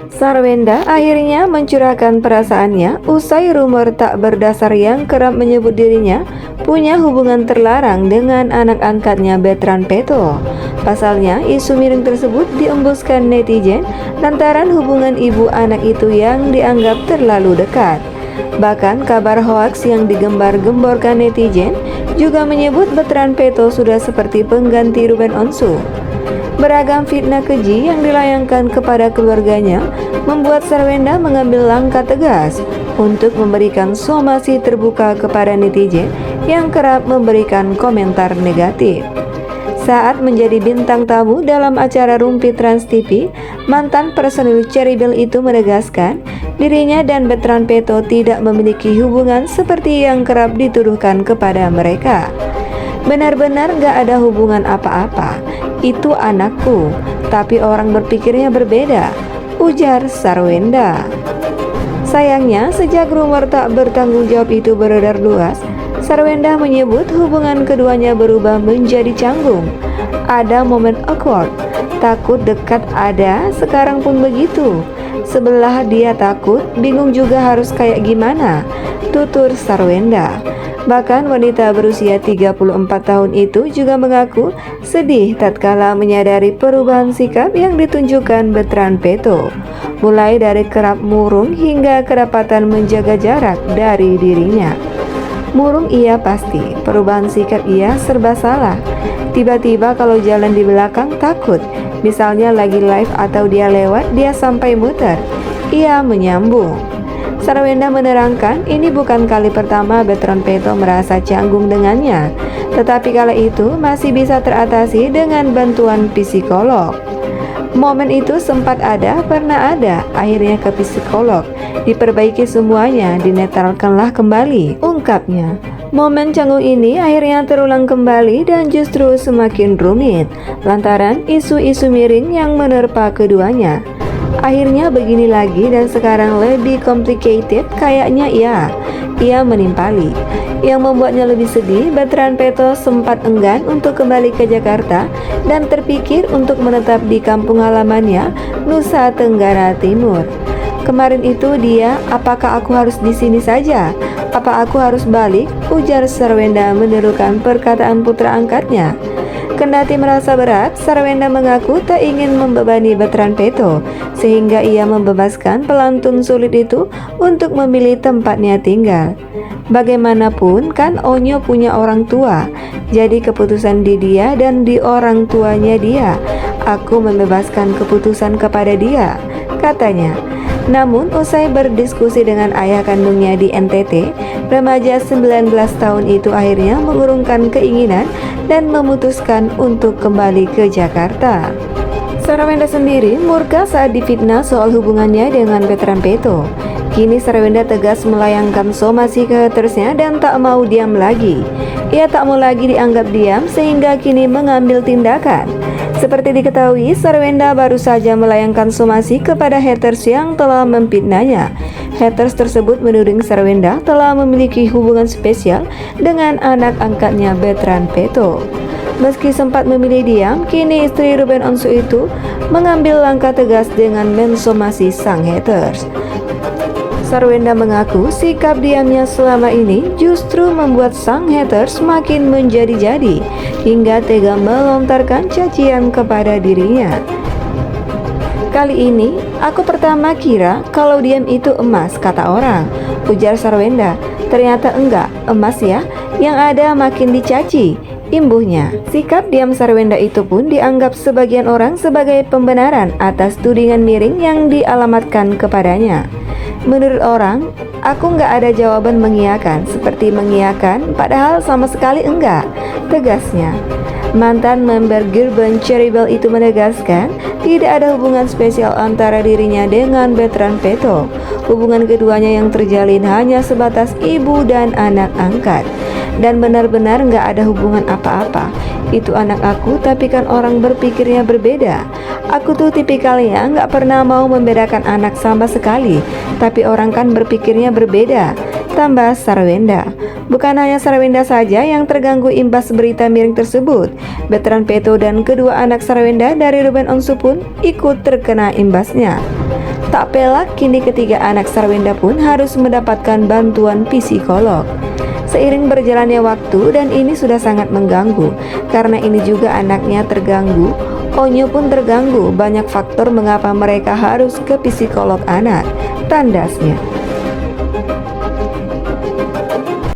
Sarwenda akhirnya mencurahkan perasaannya usai rumor tak berdasar yang kerap menyebut dirinya punya hubungan terlarang dengan anak angkatnya Bertrand Peto. Pasalnya, isu miring tersebut diembuskan netizen lantaran hubungan ibu anak itu yang dianggap terlalu dekat. Bahkan kabar hoaks yang digembar-gemborkan netizen juga menyebut Bertrand Peto sudah seperti pengganti Ruben Onsu. Beragam fitnah keji yang dilayangkan kepada keluarganya membuat Sarwenda mengambil langkah tegas untuk memberikan somasi terbuka kepada netizen yang kerap memberikan komentar negatif. Saat menjadi bintang tamu dalam acara Rumpi Trans TV, mantan personil Cherry Bell itu menegaskan dirinya dan Bertrand Peto tidak memiliki hubungan seperti yang kerap dituduhkan kepada mereka. Benar-benar gak ada hubungan apa-apa, itu anakku, tapi orang berpikirnya berbeda, ujar Sarwenda. Sayangnya, sejak rumor tak bertanggung jawab itu beredar luas, Sarwenda menyebut hubungan keduanya berubah menjadi canggung. Ada momen awkward, takut dekat ada, sekarang pun begitu. Sebelah dia takut, bingung juga harus kayak gimana, tutur Sarwenda. Bahkan wanita berusia 34 tahun itu juga mengaku sedih tatkala menyadari perubahan sikap yang ditunjukkan Bertrand Peto, mulai dari kerap murung hingga kedapatan menjaga jarak dari dirinya. Murung iya pasti, perubahan sikap iya serba salah. Tiba-tiba kalau jalan di belakang takut, misalnya lagi live atau dia lewat, dia sampai muter. Ia menyambung. Sarwenda menerangkan ini bukan kali pertama Bertrand Peto merasa canggung dengannya, tetapi kala itu masih bisa teratasi dengan bantuan psikolog. Momen itu sempat ada, pernah ada, akhirnya ke psikolog, diperbaiki semuanya, dinetralkanlah kembali, ungkapnya. Momen canggung ini akhirnya terulang kembali dan justru semakin rumit, lantaran isu-isu miring yang menerpa keduanya. Akhirnya begini lagi dan sekarang lebih complicated kayaknya ia menimpali. Yang membuatnya lebih sedih, Bertrand Peto sempat enggan untuk kembali ke Jakarta dan terpikir untuk menetap di kampung halamannya, Nusa Tenggara Timur. Kemarin itu dia, apakah aku harus di sini saja? Apa aku harus balik? Ujar Sarwenda menirukan perkataan putra angkatnya. Kendati merasa berat, Sarwenda mengaku tak ingin membebani Bertrand Peto, sehingga ia membebaskan pelantun sulit itu untuk memilih tempatnya tinggal. Bagaimanapun kan Onyo punya orang tua, jadi keputusan di dia dan di orang tuanya dia. Aku membebaskan keputusan kepada dia, katanya. Namun usai berdiskusi dengan ayah kandungnya di NTT, remaja 19 tahun itu akhirnya mengurungkan keinginan dan memutuskan untuk kembali ke Jakarta. Sarwenda sendiri murka saat difitnah soal hubungannya dengan Bertrand Peto. Kini Sarwenda tegas melayangkan somasi ke hatersnya dan tak mau diam lagi. Ia tak mau lagi dianggap diam sehingga kini mengambil tindakan. Seperti diketahui, Sarwenda baru saja melayangkan somasi kepada haters yang telah memfitnahnya. Haters tersebut menuding Sarwenda telah memiliki hubungan spesial dengan anak angkatnya Bertrand Peto. Meski sempat memilih diam, kini istri Ruben Onsu itu mengambil langkah tegas dengan mensomasi sang haters. Sarwenda mengaku sikap diamnya selama ini justru membuat sang haters makin menjadi-jadi hingga tega melontarkan cacian kepada dirinya. Kali ini, aku pertama kira kalau diam itu emas, kata orang, ujar Sarwenda. Ternyata enggak, emas ya, yang ada makin dicaci, imbuhnya. Sikap diam Sarwenda itu pun dianggap sebagian orang sebagai pembenaran atas tudingan miring yang dialamatkan kepadanya. Menurut orang, aku nggak ada jawaban mengiyakan, seperti mengiyakan, padahal sama sekali enggak, tegasnya. Mantan member girl band Cherry Bell itu menegaskan tidak ada hubungan spesial antara dirinya dengan Bertrand Peto. Hubungan keduanya yang terjalin hanya sebatas ibu dan anak angkat. Dan benar-benar nggak ada hubungan apa-apa. Itu anak aku, tapi kan orang berpikirnya berbeda. Aku tuh tipikalnya nggak pernah mau membedakan anak sama sekali, tapi orang kan berpikirnya berbeda, tambah Sarwenda. Bukan hanya Sarwenda saja yang terganggu imbas berita miring tersebut. Bertrand Peto dan kedua anak Sarwenda dari Ruben Onsu pun ikut terkena imbasnya. Tak pelak, kini ketiga anak Sarwenda pun harus mendapatkan bantuan psikolog. Seiring berjalannya waktu dan ini sudah sangat mengganggu. Karena ini juga anaknya terganggu, Onyo pun terganggu. Banyak faktor mengapa mereka harus ke psikolog anak, tandasnya.